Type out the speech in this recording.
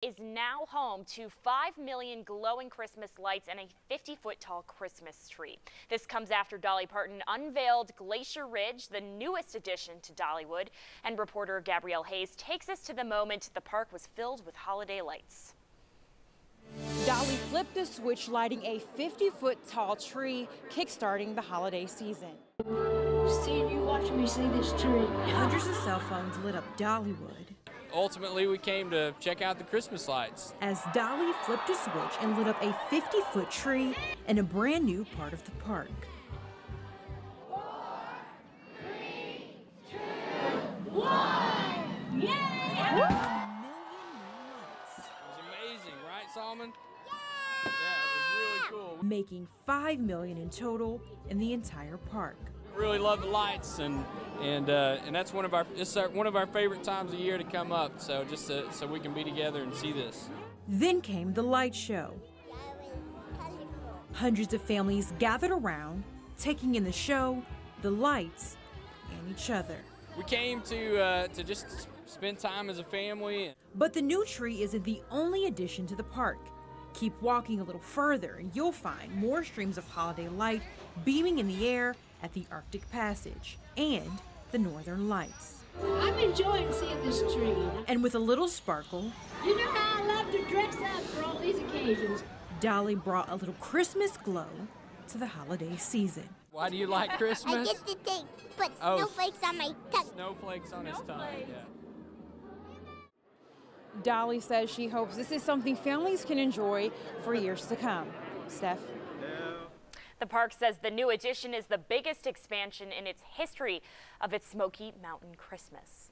Is now home to 5 million glowing Christmas lights and a 50-foot tall Christmas tree. This comes after Dolly Parton unveiled Glacier Ridge, the newest addition to Dollywood. And reporter Gabrielle Hayes takes us to the moment the park was filled with holiday lights. Dolly flipped a switch, lighting a 50-foot tall tree, kickstarting the holiday season. Seeing you watching me see this tree. Hundreds of cell phones lit up Dollywood. Ultimately, we came to check out the Christmas lights. As Dolly flipped a switch and lit up a 50-foot tree in a brand new part of the park. 4, 3, 2, 1, yay! It was amazing, right, Solomon? Yeah, it was really cool. Making $5 million in total in the entire park. We really love the lights, and that's one of our favorite times of year to come up. So just so we can be together and see this. Then came the light show. Hundreds of families gathered around, taking in the show, the lights, and each other. We came to just spend time as a family. But the new tree isn't the only addition to the park. Keep walking a little further and you'll find more streams of holiday light beaming in the air at the Arctic Passage and the Northern Lights. I'm enjoying seeing this tree. And with a little sparkle, You know how I love to dress up for all these occasions. Dolly brought a little Christmas glow to the holiday season. Why do you like Christmas? I get to put snowflakes on my tongue. Snowflakes on his tongue, yeah. Dolly says she hopes this is something families can enjoy for years to come. Steph? The park says the new addition is the biggest expansion in its history of its Smoky Mountain Christmas.